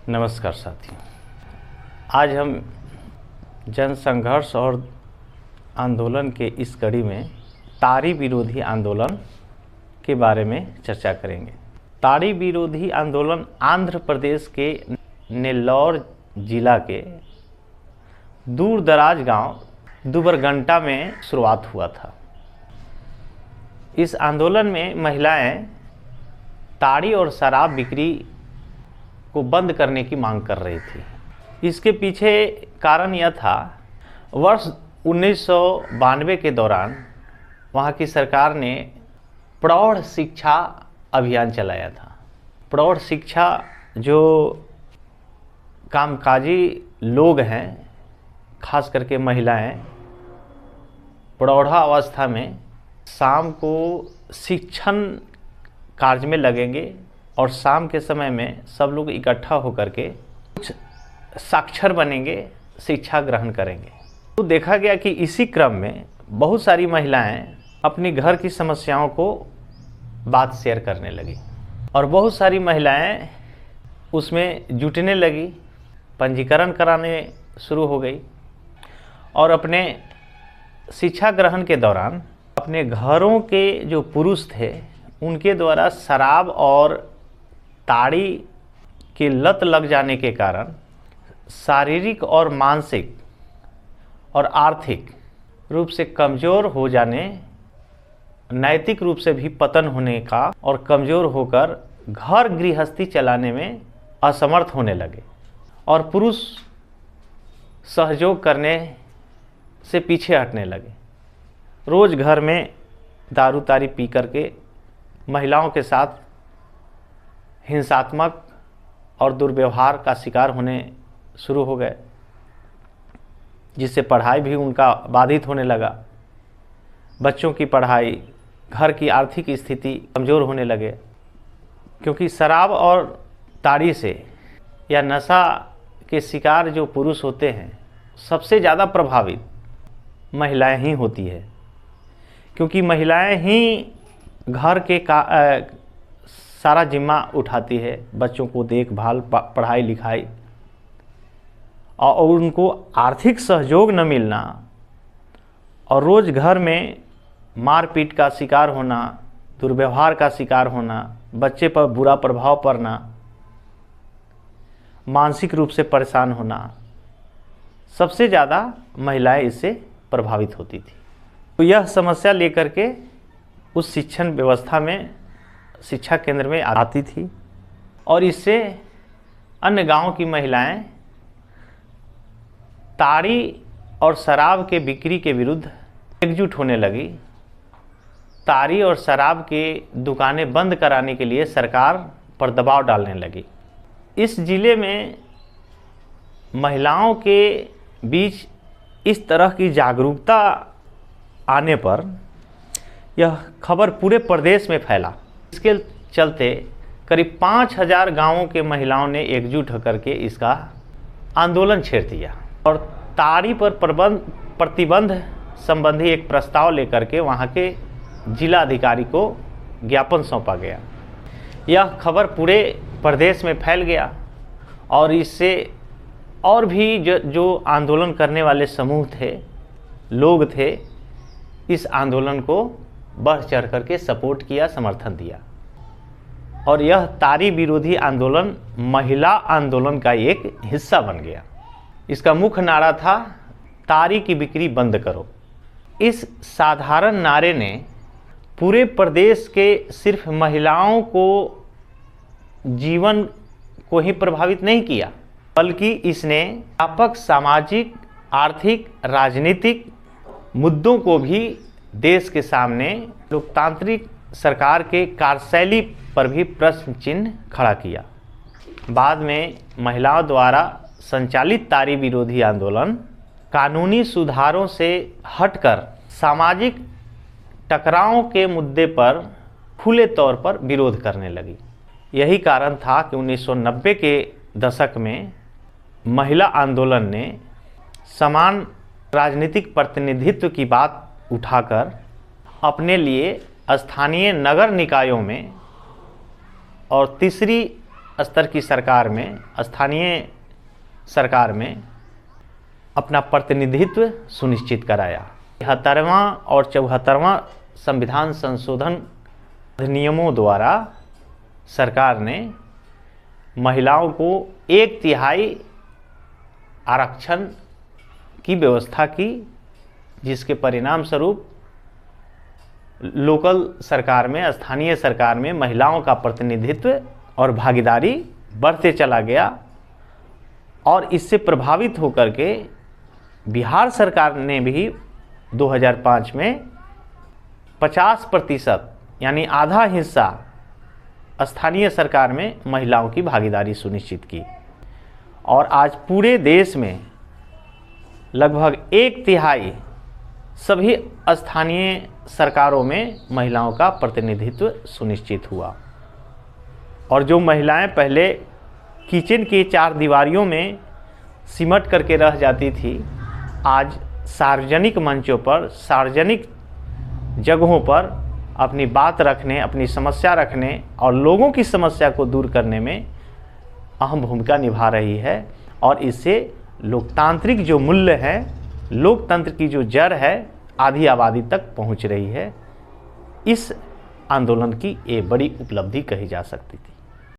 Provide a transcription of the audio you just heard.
नमस्कार साथियों, आज हम जन संघर्ष और आंदोलन के इस कड़ी में ताड़ी विरोधी आंदोलन के बारे में चर्चा करेंगे। ताड़ी विरोधी आंदोलन आंध्र प्रदेश के नेल्लौर जिला के दूर दराज गांव दुबरगंटा में शुरुआत हुआ था। इस आंदोलन में महिलाएं ताड़ी और शराब बिक्री को बंद करने की मांग कर रही थी। इसके पीछे कारण यह था, वर्ष 1992 के दौरान वहाँ की सरकार ने प्रौढ़ शिक्षा अभियान चलाया था। प्रौढ़ शिक्षा जो कामकाजी लोग हैं, खास करके महिलाएं प्रौढ़ावस्था में शाम को शिक्षण कार्य में लगेंगे और शाम के समय में सब लोग इकट्ठा होकर के कुछ साक्षर बनेंगे, शिक्षा ग्रहण करेंगे। तो देखा गया कि इसी क्रम में बहुत सारी महिलाएं अपनी घर की समस्याओं को बात शेयर करने लगी और बहुत सारी महिलाएं उसमें जुटने लगी, पंजीकरण कराने शुरू हो गई और अपने शिक्षा ग्रहण के दौरान अपने घरों के जो पुरुष थे उनके द्वारा शराब और ताड़ी की लत लग जाने के कारण शारीरिक और मानसिक और आर्थिक रूप से कमज़ोर हो जाने, नैतिक रूप से भी पतन होने का और कमज़ोर होकर घर गृहस्थी चलाने में असमर्थ होने लगे और पुरुष सहयोग करने से पीछे हटने लगे। रोज़ घर में दारू तारी पी करके महिलाओं के साथ हिंसात्मक और दुर्व्यवहार का शिकार होने शुरू हो गए, जिससे पढ़ाई भी उनका बाधित होने लगा। बच्चों की पढ़ाई, घर की आर्थिक स्थिति कमज़ोर होने लगे, क्योंकि शराब और ताड़ी से या नशा के शिकार जो पुरुष होते हैं सबसे ज़्यादा प्रभावित महिलाएं ही होती है, क्योंकि महिलाएं ही घर के सारा जिम्मा उठाती है, बच्चों को देखभाल, पढ़ाई लिखाई, और उनको आर्थिक सहयोग न मिलना और रोज़ घर में मारपीट का शिकार होना, दुर्व्यवहार का शिकार होना, बच्चे पर बुरा प्रभाव पड़ना, मानसिक रूप से परेशान होना, सबसे ज़्यादा महिलाएं इससे प्रभावित होती थी। तो यह समस्या लेकर के उस शिक्षण व्यवस्था में, शिक्षा केंद्र में आती थी और इससे अन्य गांव की महिलाएं ताड़ी और शराब के बिक्री के विरुद्ध एकजुट होने लगी। ताड़ी और शराब के दुकानें बंद कराने के लिए सरकार पर दबाव डालने लगी। इस जिले में महिलाओं के बीच इस तरह की जागरूकता आने पर यह खबर पूरे प्रदेश में फैला। इसके चलते करीब 5000 गांवों के महिलाओं ने एकजुट होकर के इसका आंदोलन छेड़ दिया और ताड़ी पर प्रतिबंध संबंधी एक प्रस्ताव लेकर के वहां के जिला अधिकारी को ज्ञापन सौंपा गया। यह खबर पूरे प्रदेश में फैल गया और इससे और भी जो आंदोलन करने वाले समूह थे, लोग थे, इस आंदोलन को बढ़ चढ़ करके सपोर्ट किया, समर्थन दिया और यह ताड़ी विरोधी आंदोलन महिला आंदोलन का एक हिस्सा बन गया। इसका मुख्य नारा था, ताड़ी की बिक्री बंद करो। इस साधारण नारे ने पूरे प्रदेश के सिर्फ महिलाओं को जीवन को ही प्रभावित नहीं किया, बल्कि इसने व्यापक सामाजिक, आर्थिक, राजनीतिक मुद्दों को भी देश के सामने लोकतांत्रिक सरकार के कार्यशैली पर भी प्रश्न चिन्ह खड़ा किया। बाद में महिलाओं द्वारा संचालित ताड़ी विरोधी आंदोलन कानूनी सुधारों से हटकर सामाजिक टकराव के मुद्दे पर खुले तौर पर विरोध करने लगी। यही कारण था कि 1990 के दशक में महिला आंदोलन ने समान राजनीतिक प्रतिनिधित्व की बात उठाकर अपने लिए स्थानीय नगर निकायों में और तीसरी स्तर की सरकार में, स्थानीय सरकार में अपना प्रतिनिधित्व सुनिश्चित कराया। 73वां और 74वां संविधान संशोधन अधिनियमों द्वारा सरकार ने महिलाओं को 1/3 आरक्षण की व्यवस्था की, जिसके परिणाम स्वरूप लोकल सरकार में, स्थानीय सरकार में महिलाओं का प्रतिनिधित्व और भागीदारी बढ़ते चला गया। और इससे प्रभावित होकर के बिहार सरकार ने भी 2005 में 50% यानी आधा हिस्सा स्थानीय सरकार में महिलाओं की भागीदारी सुनिश्चित की। और आज पूरे देश में लगभग 1/3 सभी स्थानीय सरकारों में महिलाओं का प्रतिनिधित्व सुनिश्चित हुआ। और जो महिलाएं पहले किचन की 4 दीवारियों में सिमट करके रह जाती थी, आज सार्वजनिक मंचों पर, सार्वजनिक जगहों पर अपनी बात रखने, अपनी समस्या रखने और लोगों की समस्या को दूर करने में अहम भूमिका निभा रही है। और इससे लोकतांत्रिक जो मूल्य है, लोकतंत्र की जो जड़ है, आधी आबादी तक पहुंच रही है। इस आंदोलन की ये बड़ी उपलब्धि कही जा सकती थी।